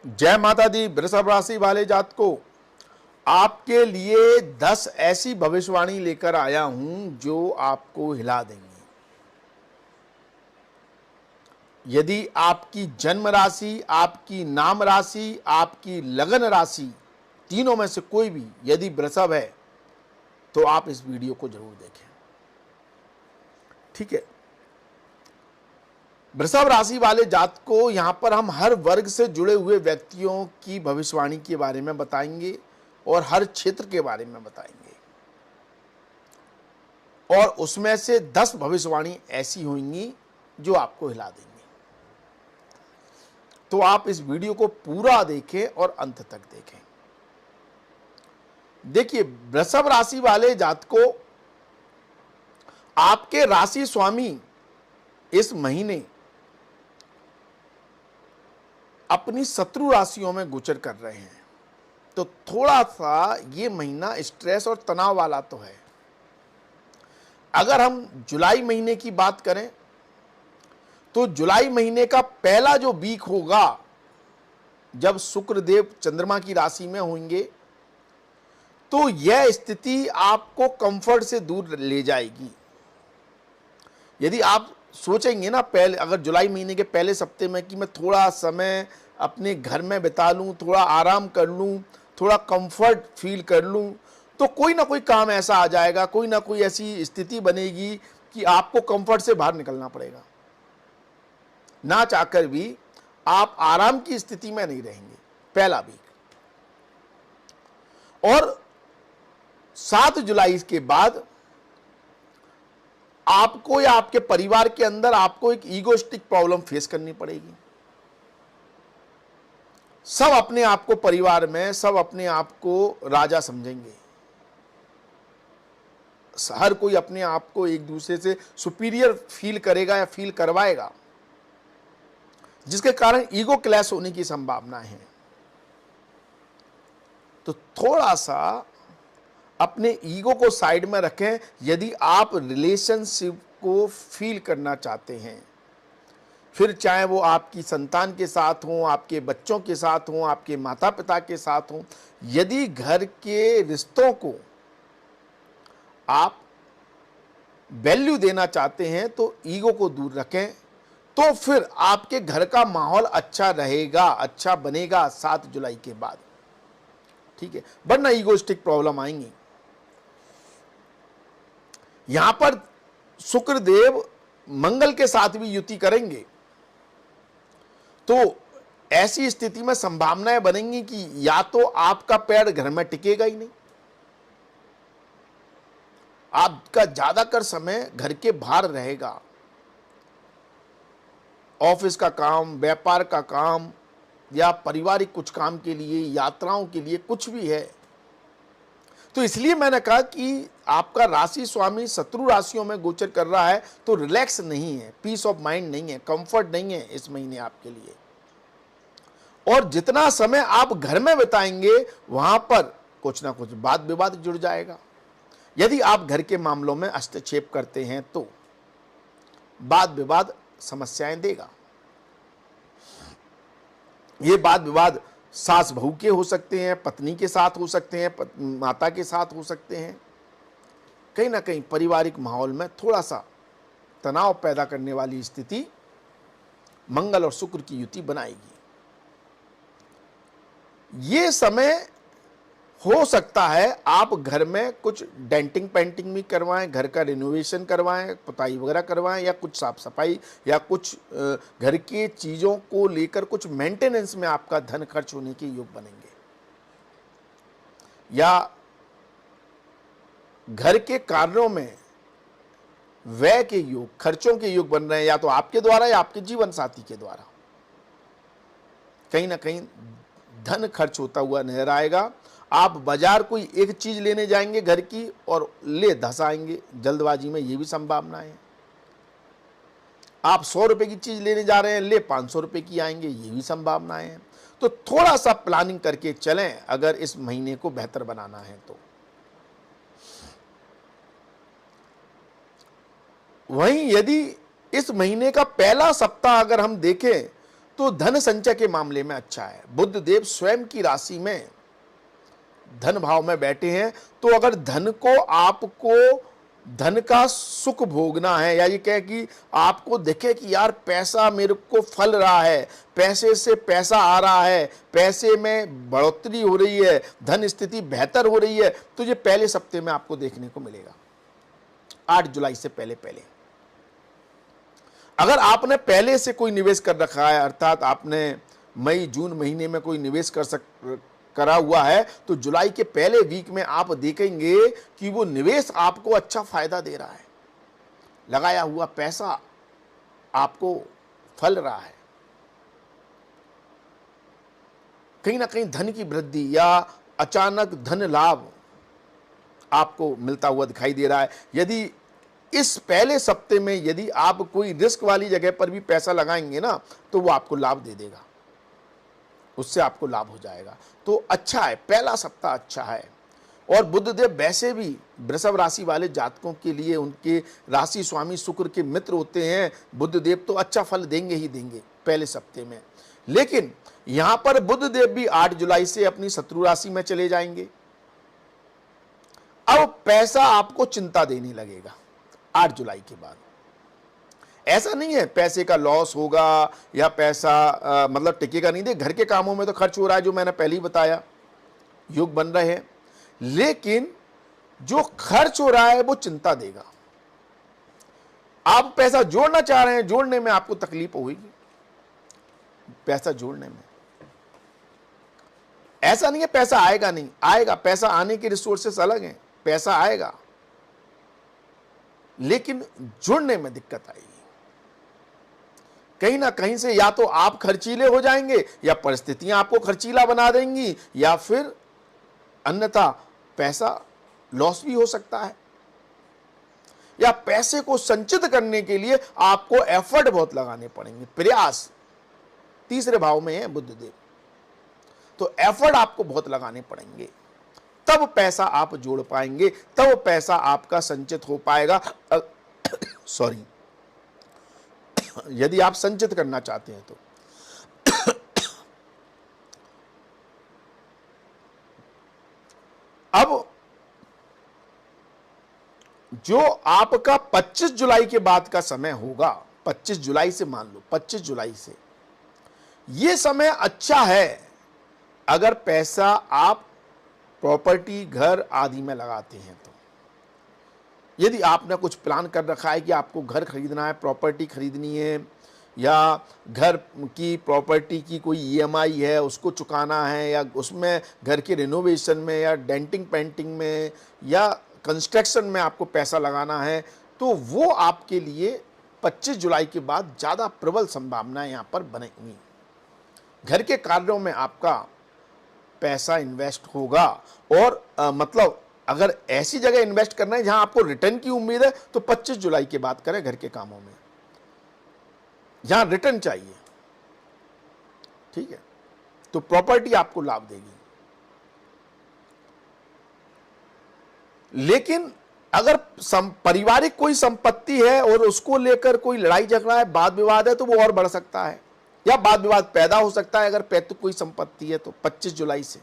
जय माता दी। वृषभ राशि वाले जातकों, आपके लिए 10 ऐसी भविष्यवाणी लेकर आया हूं जो आपको हिला देंगी। यदि आपकी जन्म राशि, आपकी नाम राशि, आपकी लगन राशि, तीनों में से कोई भी यदि वृषभ है तो आप इस वीडियो को जरूर देखें। ठीक है। वृषभ राशि वाले जातकों, यहां पर हम हर वर्ग से जुड़े हुए व्यक्तियों की भविष्यवाणी के बारे में बताएंगे और हर क्षेत्र के बारे में बताएंगे, और उसमें से 10 भविष्यवाणी ऐसी होंगी जो आपको हिला देंगी। तो आप इस वीडियो को पूरा देखें और अंत तक देखें। देखिए, वृषभ राशि वाले जातकों, आपके राशि स्वामी इस महीने अपनी शत्रु राशियों में गोचर कर रहे हैं, तो थोड़ा सा ये महीना स्ट्रेस और तनाव वाला तो है। अगर हम जुलाई महीने की बात करें तो जुलाई महीने का पहला जो वीक होगा, जब शुक्रदेव चंद्रमा की राशि में होंगे, तो यह स्थिति आपको कंफर्ट से दूर ले जाएगी। यदि आप सोचेंगे ना, पहले अगर जुलाई महीने के पहले सप्ताह में कि मैं थोड़ा समय अपने घर में बिता लूं, थोड़ा आराम कर लूं, थोड़ा कंफर्ट फील कर लूं, तो कोई ना कोई काम ऐसा आ जाएगा, कोई ना कोई ऐसी स्थिति बनेगी कि आपको कंफर्ट से बाहर निकलना पड़ेगा। ना चाहकर भी आप आराम की स्थिति में नहीं रहेंगे पहला वीक। और 7 जुलाई के बाद आपको या आपके परिवार के अंदर आपको एक ईगोइस्टिक प्रॉब्लम फेस करनी पड़ेगी। सब अपने आप को परिवार में, सब अपने आप को राजा समझेंगे। हर कोई अपने आप को एक दूसरे से सुपीरियर फील करेगा या फील करवाएगा, जिसके कारण ईगो क्लैश होने की संभावना है। तो थोड़ा सा अपने ईगो को साइड में रखें। यदि आप रिलेशनशिप को फील करना चाहते हैं, फिर चाहे वो आपकी संतान के साथ हो, आपके बच्चों के साथ हो, आपके माता पिता के साथ हो, यदि घर के रिश्तों को आप वैल्यू देना चाहते हैं तो ईगो को दूर रखें, तो फिर आपके घर का माहौल अच्छा रहेगा, अच्छा बनेगा 7 जुलाई के बाद। ठीक है, वरना ईगोइस्टिक प्रॉब्लम आएंगी। यहां पर शुक्रदेव मंगल के साथ भी युति करेंगे, तो ऐसी स्थिति में संभावनाएं बनेंगी कि या तो आपका पैर घर में टिकेगा ही नहीं, आपका ज्यादातर समय घर के बाहर रहेगा। ऑफिस का काम, व्यापार का काम, या पारिवारिक कुछ काम के लिए, यात्राओं के लिए, कुछ भी है। तो इसलिए मैंने कहा कि आपका राशि स्वामी शत्रु राशियों में गोचर कर रहा है, तो रिलैक्स नहीं है, पीस ऑफ माइंड नहीं है, कंफर्ट नहीं है इस महीने आपके लिए। और जितना समय आप घर में बिताएंगे, वहां पर कुछ ना कुछ वाद विवाद जुड़ जाएगा। यदि आप घर के मामलों में हस्तक्षेप करते हैं तो वाद विवाद समस्याएं देगा। ये वाद विवाद सास बहू के हो सकते हैं, पत्नी के साथ हो सकते हैं, माता के साथ हो सकते हैं। कहीं ना कहीं पारिवारिक माहौल में थोड़ा सा तनाव पैदा करने वाली स्थिति मंगल और शुक्र की युति बनाएगी। ये समय हो सकता है आप घर में कुछ डेंटिंग पेंटिंग भी करवाएं, घर का रिनोवेशन करवाएं, पुताई वगैरह करवाएं, या कुछ साफ सफाई या कुछ घर की चीज़ों को लेकर कुछ मेंटेनेंस में आपका धन खर्च होने के योग बनेंगे, या घर के कार्यों में व्यय के योग, खर्चों के योग बन रहे हैं, या तो आपके द्वारा या आपके जीवन साथी के द्वारा। कहीं ना कहीं धन खर्च होता हुआ नजर आएगा। आप बाजार कोई एक चीज लेने जाएंगे घर की और ले धसाएंगे जल्दबाजी में, ये भी संभावना है। आप 100 रुपए की चीज लेने जा रहे हैं, ले 500 रुपए की आएंगे, ये भी संभावनाएं हैं। तो थोड़ा सा प्लानिंग करके चलें अगर इस महीने को बेहतर बनाना है तो। वहीं यदि इस महीने का पहला सप्ताह अगर हम देखें तो धन संचय के मामले में अच्छा है। बुध देव स्वयं की राशि में धन भाव में बैठे हैं, तो अगर धन को आपको धन का सुख भोगना है, या ये कहे कि आपको दिखे कि यार पैसा मेरे को फल रहा है, पैसे से पैसा आ रहा है, पैसे में बढ़ोतरी हो रही है, धन स्थिति बेहतर हो रही है, तो ये पहले सप्ताह में आपको देखने को मिलेगा, 8 जुलाई से पहले पहले। अगर आपने पहले से कोई निवेश कर रखा है, अर्थात आपने मई जून महीने में कोई निवेश करा हुआ है, तो जुलाई के पहले वीक में आप देखेंगे कि वो निवेश आपको अच्छा फायदा दे रहा है, लगाया हुआ पैसा आपको फल रहा है, कहीं ना कहीं धन की वृद्धि या अचानक धन लाभ आपको मिलता हुआ दिखाई दे रहा है। यदि इस पहले सप्ते में यदि आप कोई रिस्क वाली जगह पर भी पैसा लगाएंगे ना, तो वो आपको लाभ दे देगा, उससे आपको लाभ हो जाएगा। तो अच्छा है, पहला सप्ताह अच्छा है। और बुध देव वैसे भी वृषभ राशि वाले जातकों के लिए उनके राशि स्वामी शुक्र के मित्र होते हैं, बुध देव तो अच्छा फल देंगे ही देंगे पहले सप्ते में। लेकिन यहां पर बुध देव भी 8 जुलाई से अपनी शत्रु राशि में चले जाएंगे। अब पैसा आपको चिंता देने लगेगा 8 जुलाई के बाद। ऐसा नहीं है पैसे का लॉस होगा या पैसा मतलब टिकेगा नहीं, दे घर के कामों में तो खर्च हो रहा है, जो मैंने पहले ही बताया, योग बन रहे हैं, लेकिन जो खर्च हो रहा है वो चिंता देगा। आप पैसा जोड़ना चाह रहे हैं, जोड़ने में आपको तकलीफ होगी, पैसा जोड़ने में। ऐसा नहीं है पैसा आएगा नहीं, आएगा, पैसा आने के रिसोर्सेस अलग हैं, पैसा आएगा, लेकिन जुड़ने में दिक्कत आएगी। कहीं ना कहीं से या तो आप खर्चीले हो जाएंगे, या परिस्थितियां आपको खर्चीला बना देंगी, या फिर अन्यथा पैसा लॉस भी हो सकता है। या पैसे को संचित करने के लिए आपको एफर्ट बहुत लगाने पड़ेंगे, प्रयास। तीसरे भाव में है बुध देव, तो एफर्ट आपको बहुत लगाने पड़ेंगे, तब पैसा आप जोड़ पाएंगे, तब पैसा आपका संचित हो पाएगा। सॉरी, यदि आप संचित करना चाहते हैं तो। अब जो आपका 25 जुलाई के बाद का समय होगा, 25 जुलाई से मान लो 25 जुलाई से, यह समय अच्छा है अगर पैसा आप प्रॉपर्टी, घर आदि में लगाते हैं तो। यदि आपने कुछ प्लान कर रखा है कि आपको घर खरीदना है, प्रॉपर्टी खरीदनी है, या घर की प्रॉपर्टी की कोई ईएमआई है उसको चुकाना है, या उसमें घर के रिनोवेशन में या डेंटिंग पेंटिंग में या कंस्ट्रक्शन में आपको पैसा लगाना है, तो वो आपके लिए 25 जुलाई के बाद ज़्यादा प्रबल संभावनाएं यहाँ पर बनेंगी। घर के कार्यों में आपका पैसा इन्वेस्ट होगा, और मतलब अगर ऐसी जगह इन्वेस्ट करना है जहां आपको रिटर्न की उम्मीद है, तो 25 जुलाई के बाद करें घर के कामों में, जहां रिटर्न चाहिए, ठीक है, तो प्रॉपर्टी आपको लाभ देगी। लेकिन अगर पारिवारिक कोई संपत्ति है और उसको लेकर कोई लड़ाई झगड़ा है, वाद विवाद है, तो वो और बढ़ सकता है, या वाद विवाद पैदा हो सकता है अगर पैतृक कोई संपत्ति है तो 25 जुलाई से।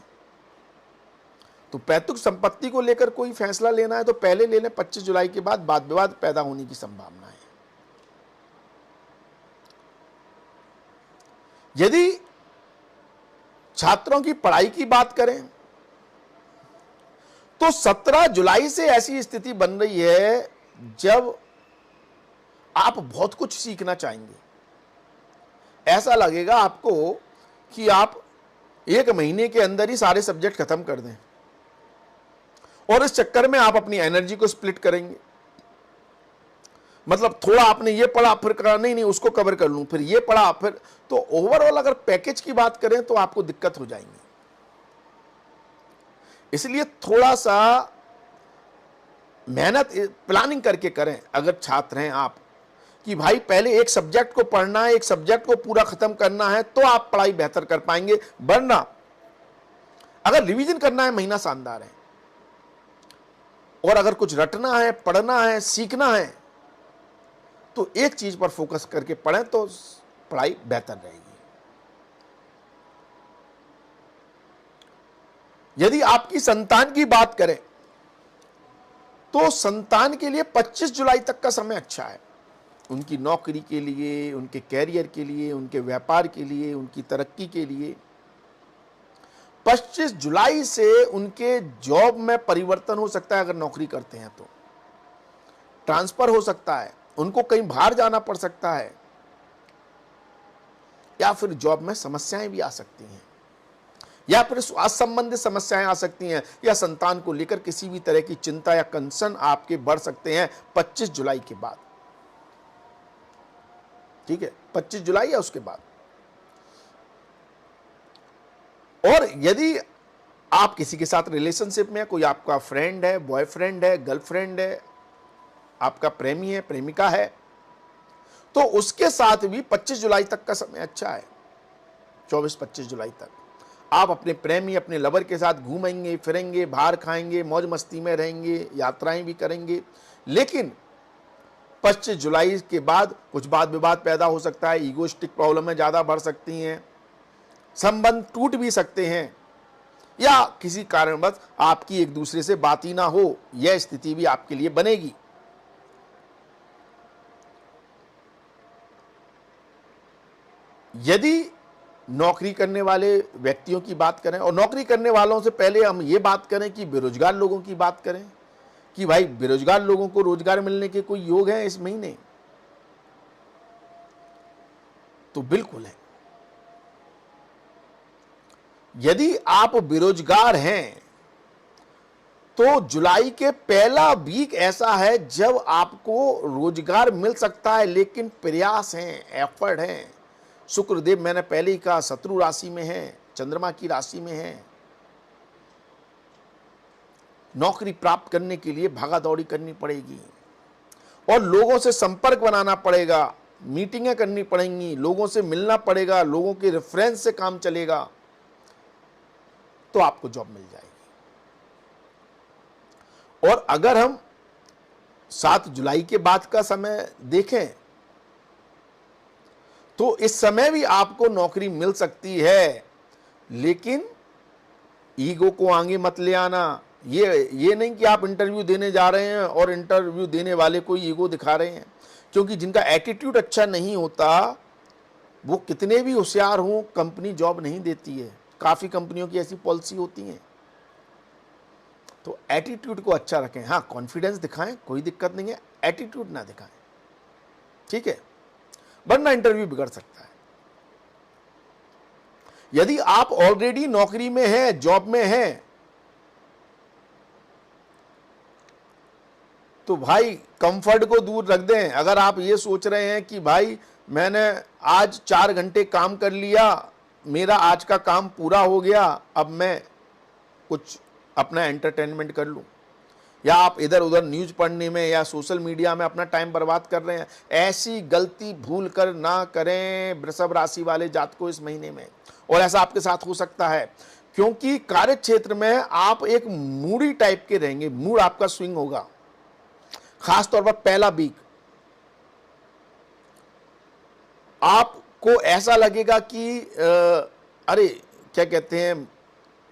तो पैतृक संपत्ति को लेकर कोई फैसला लेना है तो पहले ले लें, 25 जुलाई के बाद वाद विवाद पैदा होने की संभावना है। यदि छात्रों की पढ़ाई की बात करें तो 17 जुलाई से ऐसी स्थिति बन रही है जब आप बहुत कुछ सीखना चाहेंगे। ऐसा लगेगा आपको कि आप 1 महीने के अंदर ही सारे सब्जेक्ट खत्म कर दें, और इस चक्कर में आप अपनी एनर्जी को स्प्लिट करेंगे। मतलब थोड़ा आपने ये पढ़ा, फिर कहा नहीं उसको कवर कर लूं, फिर ये पढ़ा, फिर तो ओवरऑल अगर पैकेज की बात करें तो आपको दिक्कत हो जाएंगी। इसलिए थोड़ा सा मेहनत, प्लानिंग करके करें। अगर छात्र हैं आप कि भाई पहले एक सब्जेक्ट को पढ़ना है, एक सब्जेक्ट को पूरा खत्म करना है, तो आप पढ़ाई बेहतर कर पाएंगे। वरना अगर रिवीजन करना है, महीना शानदार है, और अगर कुछ रटना है, पढ़ना है, सीखना है, तो एक चीज पर फोकस करके पढ़ें तो पढ़ाई बेहतर रहेगी। यदि आपकी संतान की बात करें तो संतान के लिए 25 जुलाई तक का समय अच्छा है, उनकी नौकरी के लिए, उनके कैरियर के लिए, उनके व्यापार के लिए, उनकी तरक्की के लिए। 25 जुलाई से उनके जॉब में परिवर्तन हो सकता है, अगर नौकरी करते हैं तो ट्रांसफर हो सकता है, उनको कहीं बाहर जाना पड़ सकता है, या फिर जॉब में समस्याएं भी आ सकती हैं, या फिर स्वास्थ्य संबंधित समस्याएं आ सकती हैं, या संतान को लेकर किसी भी तरह की चिंता या कंसर्न आपके बढ़ सकते हैं 25 जुलाई के बाद। ठीक है, 25 जुलाई या उसके बाद। और यदि आप किसी के साथ रिलेशनशिप में, कोई आपका फ्रेंड है, बॉयफ्रेंड है, गर्लफ्रेंड है, आपका प्रेमी है, प्रेमिका है, तो उसके साथ भी 25 जुलाई तक का समय अच्छा है। 24-25 जुलाई तक आप अपने प्रेमी, अपने लवर के साथ घूमेंगे फिरेंगे, बाहर खाएंगे, मौज मस्ती में रहेंगे, यात्राएं भी करेंगे। लेकिन 25 जुलाई के बाद कुछ वाद विवाद पैदा हो सकता है, ईगोइस्टिक प्रॉब्लमें ज़्यादा बढ़ सकती हैं, संबंध टूट भी सकते हैं, या किसी कारणवश आपकी एक दूसरे से बात ही ना हो, यह स्थिति भी आपके लिए बनेगी। यदि नौकरी करने वाले व्यक्तियों की बात करें, और नौकरी करने वालों से पहले हम ये बात करें कि बेरोजगार लोगों की बात करें कि भाई बेरोजगार लोगों को रोजगार मिलने के कोई योग है इस महीने? तो बिल्कुल है। यदि आप बेरोजगार हैं तो जुलाई के पहला वीक ऐसा है जब आपको रोजगार मिल सकता है, लेकिन प्रयास हैं, एफर्ट हैं। शुक्रदेव, मैंने पहले ही कहा, शत्रु राशि में है, चंद्रमा की राशि में है। नौकरी प्राप्त करने के लिए भागा दौड़ी करनी पड़ेगी और लोगों से संपर्क बनाना पड़ेगा, मीटिंगें करनी पड़ेंगी, लोगों से मिलना पड़ेगा, लोगों के रेफरेंस से काम चलेगा, तो आपको जॉब मिल जाएगी। और अगर हम 7 जुलाई के बाद का समय देखें तो इस समय भी आपको नौकरी मिल सकती है, लेकिन ईगो को आगे मत ले आना। ये नहीं कि आप इंटरव्यू देने जा रहे हैं और इंटरव्यू देने वाले को ईगो दिखा रहे हैं, क्योंकि जिनका एटीट्यूड अच्छा नहीं होता वो कितने भी होशियार हों, कंपनी जॉब नहीं देती है। काफ़ी कंपनियों की ऐसी पॉलिसी होती हैं। तो एटीट्यूड को अच्छा रखें। हाँ, कॉन्फिडेंस दिखाएं, कोई दिक्कत नहीं है, एटीट्यूड ना दिखाएं, ठीक है, वरना इंटरव्यू बिगड़ सकता है। यदि आप ऑलरेडी नौकरी में हैं, जॉब में हैं, तो भाई कंफर्ट को दूर रख दें। अगर आप ये सोच रहे हैं कि भाई मैंने आज 4 घंटे काम कर लिया, मेरा आज का काम पूरा हो गया, अब मैं कुछ अपना एंटरटेनमेंट कर लूं, या आप इधर उधर न्यूज़ पढ़ने में या सोशल मीडिया में अपना टाइम बर्बाद कर रहे हैं, ऐसी गलती भूल कर ना करें वृषभ राशि वाले जातकों इस महीने में। और ऐसा आपके साथ हो सकता है, क्योंकि कार्य क्षेत्र में आप एक मूडी टाइप के रहेंगे, मूड आपका स्विंग होगा। खासतौर पर पहला वीक आपको ऐसा लगेगा कि अरे क्या कहते हैं,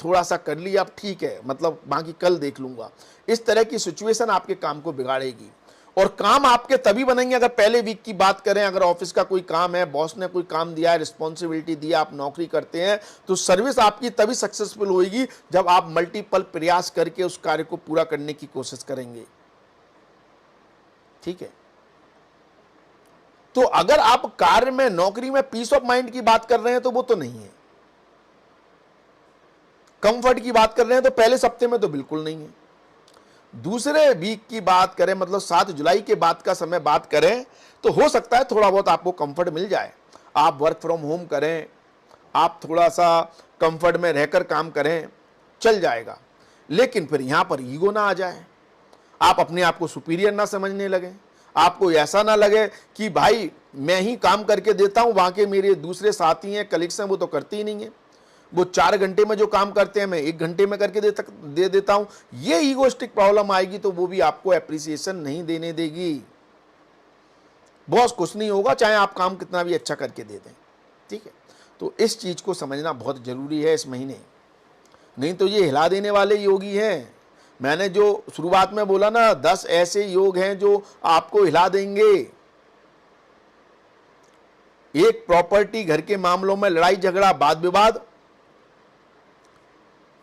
थोड़ा सा कर लिया, अब ठीक है, मतलब बाकी कल देख लूंगा। इस तरह की सिचुएशन आपके काम को बिगाड़ेगी। और काम आपके तभी बनेंगे, अगर पहले वीक की बात करें, अगर ऑफिस का कोई काम है, बॉस ने कोई काम दिया है, रिस्पॉन्सिबिलिटी दिया, आप नौकरी करते हैं, तो सर्विस आपकी तभी सक्सेसफुल होगी जब आप मल्टीपल प्रयास करके उस कार्य को पूरा करने की कोशिश करेंगे, ठीक है। तो अगर आप कार्य में, नौकरी में पीस ऑफ माइंड की बात कर रहे हैं तो वो तो नहीं है। कंफर्ट की बात कर रहे हैं तो पहले हफ्ते में तो बिल्कुल नहीं है। दूसरे वीक की बात करें, मतलब 7 जुलाई के बाद का समय बात करें, तो हो सकता है थोड़ा बहुत आपको कंफर्ट मिल जाए। आप वर्क फ्रॉम होम करें, आप थोड़ा सा कंफर्ट में रहकर काम करें, चल जाएगा। लेकिन फिर यहां पर ईगो ना आ जाए, आप अपने आप को सुपीरियर ना समझने लगे, आपको ऐसा ना लगे कि भाई मैं ही काम करके देता हूं, वहां के मेरे दूसरे साथी हैं, कलीग्स हैं, वो तो करते ही नहीं है, वो 4 घंटे में जो काम करते हैं मैं 1 घंटे में करके दे देता हूं। ये ईगोस्टिक प्रॉब्लम आएगी तो वो भी आपको एप्रिसिएशन नहीं देने देगी। बॉस कुछ नहीं होगा चाहे आप काम कितना भी अच्छा करके दे दें, ठीक है। तो इस चीज को समझना बहुत जरूरी है इस महीने। नहीं तो ये हिला देने वाले योगी हैं। मैंने जो शुरुआत में बोला ना, 10 ऐसे योग हैं जो आपको हिला देंगे। एक, प्रॉपर्टी, घर के मामलों में लड़ाई झगड़ा वाद विवाद।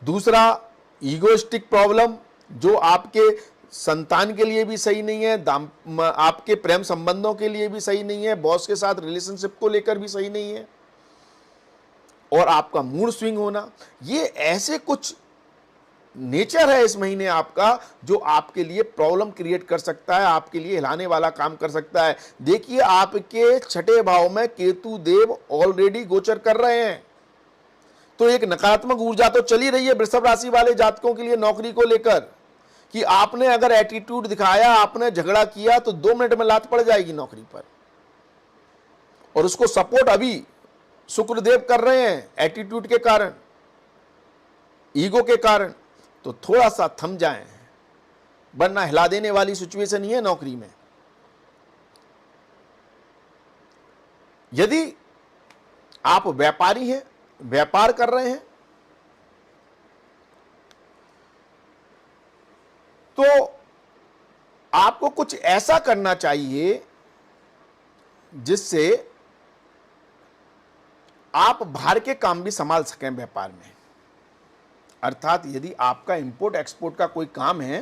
दूसरा, ईगोइस्टिक प्रॉब्लम, जो आपके संतान के लिए भी सही नहीं है, आपके प्रेम संबंधों के लिए भी सही नहीं है, बॉस के साथ रिलेशनशिप को लेकर भी सही नहीं है, और आपका मूड स्विंग होना। ये ऐसे कुछ नेचर है इस महीने आपका जो आपके लिए प्रॉब्लम क्रिएट कर सकता है, आपके लिए हिलाने वाला काम कर सकता है। देखिए, आपके छठे भाव में केतु देव ऑलरेडी गोचर कर रहे हैं, तो एक नकारात्मक ऊर्जा तो चली रही है वृषभ राशि वाले जातकों के लिए नौकरी को लेकर, कि आपने अगर एटीट्यूड दिखाया, आपने झगड़ा किया, तो 2 मिनट में लात पड़ जाएगी नौकरी पर। और उसको सपोर्ट अभी शुक्रदेव कर रहे हैं एटीट्यूड के कारण, ईगो के कारण। तो थोड़ा सा थम जाएं, वरना हिला देने वाली सिचुएशन ही है नौकरी में। यदि आप व्यापारी हैं, व्यापार कर रहे हैं, तो आपको कुछ ऐसा करना चाहिए जिससे आप बाहर के काम भी संभाल सकें व्यापार में। अर्थात यदि आपका इंपोर्ट एक्सपोर्ट का कोई काम है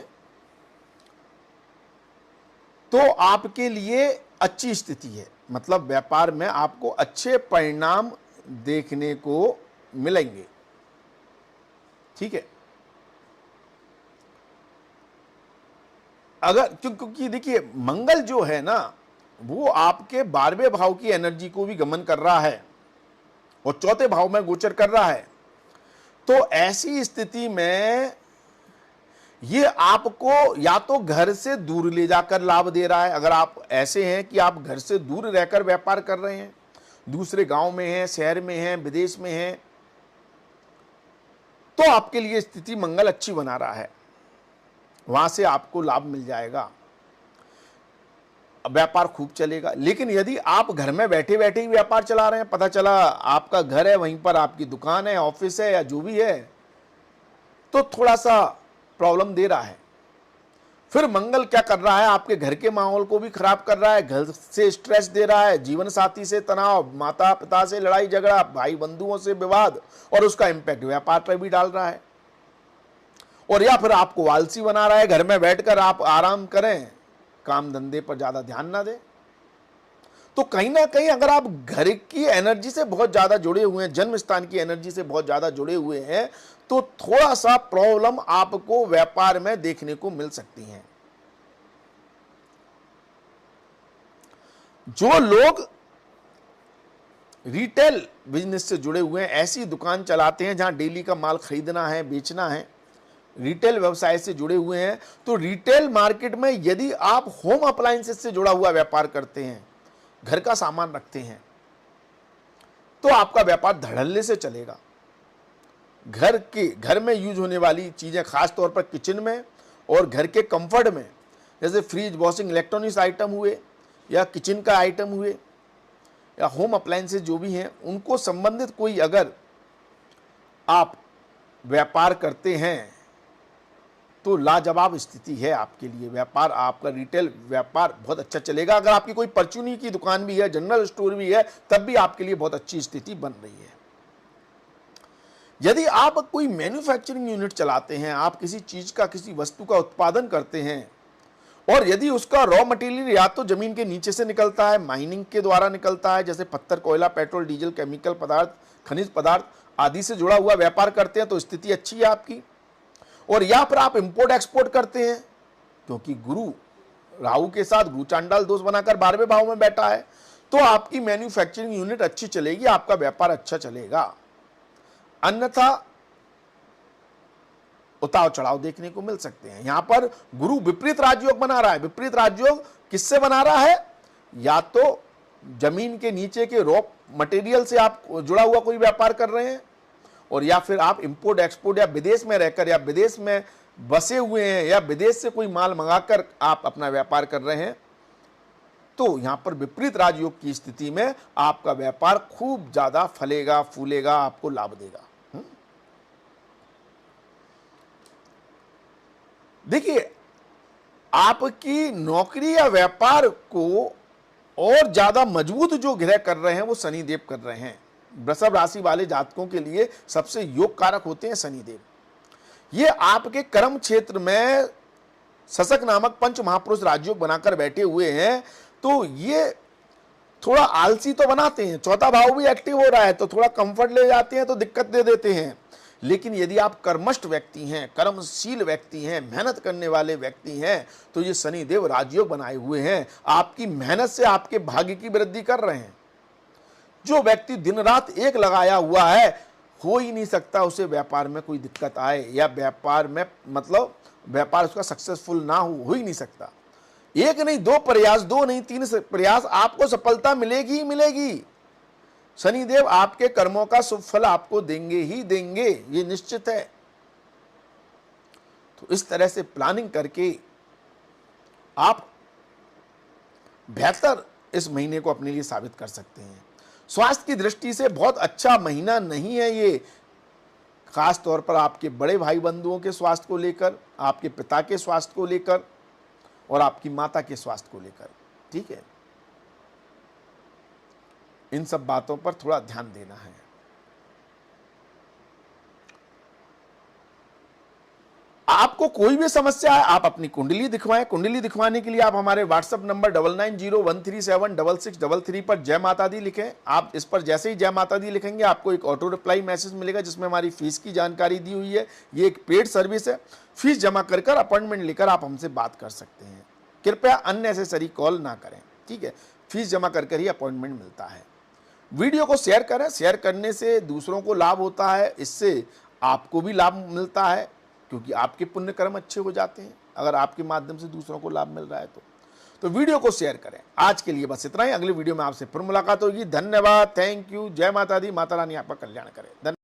तो आपके लिए अच्छी स्थिति है, मतलब व्यापार में आपको अच्छे परिणाम देखने को मिलेंगे। ठीक है, अगर क्योंकि देखिए, मंगल जो है ना, वो आपके 12वें भाव की एनर्जी को भी गमन कर रहा है और चौथे भाव में गोचर कर रहा है। तो ऐसी स्थिति में ये आपको या तो घर से दूर ले जाकर लाभ दे रहा है, अगर आप ऐसे हैं कि आप घर से दूर रहकर व्यापार कर रहे हैं, दूसरे गांव में हैं, शहर में हैं, विदेश में हैं, तो आपके लिए स्थिति मंगल अच्छी बना रहा है, वहां से आपको लाभ मिल जाएगा, व्यापार खूब चलेगा। लेकिन यदि आप घर में बैठे बैठे ही व्यापार चला रहे हैं, पता चला आपका घर है, वहीं पर आपकी दुकान है, ऑफिस है, या जो भी है, तो थोड़ा सा प्रॉब्लम दे रहा है। फिर मंगल क्या कर रहा है, आपके घर के माहौल को भी खराब कर रहा है, घर से स्ट्रेस दे रहा है, जीवन साथी से तनाव, माता पिता से लड़ाई झगड़ा, भाई बंधुओं से विवाद, और उसका इंपैक्ट व्यापार पर भी डाल रहा है। और या फिर आपको आलसी बना रहा है, घर में बैठकर आप आराम करें, काम धंधे पर ज्यादा ध्यान ना दें। तो कहीं ना कहीं अगर आप घर की एनर्जी से बहुत ज्यादा जुड़े हुए हैं, जन्म स्थान की एनर्जी से बहुत ज्यादा जुड़े हुए हैं, तो थोड़ा सा प्रॉब्लम आपको व्यापार में देखने को मिल सकती है। जो लोग रिटेल बिजनेस से जुड़े हुए हैं, ऐसी दुकान चलाते हैं जहां डेली का माल खरीदना है, बेचना है, रिटेल व्यवसाय से जुड़े हुए हैं, तो रिटेल मार्केट में यदि आप होम अप्लायंसेस से जुड़ा हुआ व्यापार करते हैं, घर का सामान रखते हैं, तो आपका व्यापार धड़ल्ले से चलेगा। घर में यूज होने वाली चीजें, खास तौर पर किचन में और घर के कंफर्ट में, जैसे फ्रिज, वॉशिंग, इलेक्ट्रॉनिक्स आइटम हुए, या किचन का आइटम हुए, या होम अप्लायंसेस जो भी हैं, उनको संबंधित कोई अगर आप व्यापार करते हैं तो लाजवाब स्थिति है आपके लिए। व्यापार, आपका रिटेल व्यापार बहुत अच्छा चलेगा। अगर आपकी कोई परचूनी की दुकान भी है, जनरल स्टोर भी है, तब भी आपके लिए बहुत अच्छी स्थिति बन रही है। यदि आप कोई मैन्युफैक्चरिंग यूनिट चलाते हैं, आप किसी चीज का, किसी वस्तु का उत्पादन करते हैं, और यदि उसका रॉ मटेरियल या तो जमीन के नीचे से निकलता है, माइनिंग के द्वारा निकलता है, जैसे पत्थर, कोयला, पेट्रोल, डीजल, केमिकल पदार्थ, खनिज पदार्थ आदि से जुड़ा हुआ व्यापार करते हैं, तो स्थिति अच्छी है आपकी। और या फिर आप इंपोर्ट एक्सपोर्ट करते हैं, क्योंकि गुरु राहु के साथ गुरु चांडाल दोष बनाकर 12वें भाव में बैठा है, तो आपकी मैन्युफैक्चरिंग यूनिट अच्छी चलेगी, आपका व्यापार अच्छा चलेगा। अन्यथा उतार चढ़ाव देखने को मिल सकते हैं। यहां पर गुरु विपरीत राजयोग बना रहा है। विपरीत राजयोग किससे बना रहा है? या तो जमीन के नीचे के रॉ मटेरियल से आप जुड़ा हुआ कोई व्यापार कर रहे हैं, और या फिर आप इंपोर्ट एक्सपोर्ट या विदेश में रहकर या विदेश में बसे हुए हैं, या विदेश से कोई माल मंगाकर आप अपना व्यापार कर रहे हैं। तो यहां पर विपरीत राजयोग की स्थिति में आपका व्यापार खूब ज्यादा फलेगा, फूलेगा, आपको लाभ देगा। देखिए, आपकी नौकरी या व्यापार को और ज्यादा मजबूत जो ग्रह कर रहे हैं वो शनिदेव कर रहे हैं। वृषभ राशि वाले जातकों के लिए सबसे योग कारक होते हैं शनिदेव। ये आपके कर्म क्षेत्र में शशक नामक पंच महापुरुष राजयोग बनाकर बैठे हुए हैं, तो ये थोड़ा आलसी तो बनाते हैं, चौथा भाव भी एक्टिव हो रहा है तो थोड़ा कंफर्ट ले जाते हैं, तो दिक्कत दे देते हैं। लेकिन यदि आप कर्मष्ट व्यक्ति हैं, कर्मशील व्यक्ति हैं, मेहनत करने वाले व्यक्ति हैं, तो ये शनिदेव राजयोग बनाए हुए हैं, आपकी मेहनत से आपके भाग्य की वृद्धि कर रहे हैं। जो व्यक्ति दिन रात एक लगाया हुआ है, हो ही नहीं सकता उसे व्यापार में कोई दिक्कत आए, या व्यापार में मतलब व्यापार उसका सक्सेसफुल ना हो ही नहीं सकता। एक नहीं दो प्रयास, दो नहीं तीन प्रयास, आपको सफलता मिलेगी ही मिलेगी। शनिदेव आपके कर्मों का शुभ फल आपको देंगे ही देंगे, ये निश्चित है। तो इस तरह से प्लानिंग करके आप बेहतर इस महीने को अपने लिए साबित कर सकते हैं। स्वास्थ्य की दृष्टि से बहुत अच्छा महीना नहीं है ये, खास तौर पर आपके बड़े भाई बंधुओं के स्वास्थ्य को लेकर, आपके पिता के स्वास्थ्य को लेकर और आपकी माता के स्वास्थ्य को लेकर। ठीक है, इन सब बातों पर थोड़ा ध्यान देना है। आपको कोई भी समस्या है, आप अपनी कुंडली दिखवाएं। कुंडली दिखवाने के लिए आप हमारे व्हाट्सएप नंबर 9901376633 पर जय माता दी लिखें। आप इस पर जैसे ही जय माता दी लिखेंगे, आपको एक ऑटो रिप्लाई मैसेज मिलेगा जिसमें हमारी फीस की जानकारी दी हुई है। ये एक पेड सर्विस है, फीस जमा कर कर अपॉइंटमेंट लेकर आप हमसे बात कर सकते हैं। कृपया अननेसेसरी कॉल ना करें, ठीक है। फीस जमा कर कर ही अपॉइंटमेंट मिलता है। वीडियो को शेयर करें, शेयर करने से दूसरों को लाभ होता है, इससे आपको भी लाभ मिलता है, क्योंकि आपके पुण्य कर्म अच्छे हो जाते हैं अगर आपके माध्यम से दूसरों को लाभ मिल रहा है तो वीडियो को शेयर करें। आज के लिए बस इतना ही, अगले वीडियो में आपसे फिर मुलाकात होगी। धन्यवाद, थैंक यू, जय माता दी, माता रानी आपका कल्याण करे। धन्यवाद।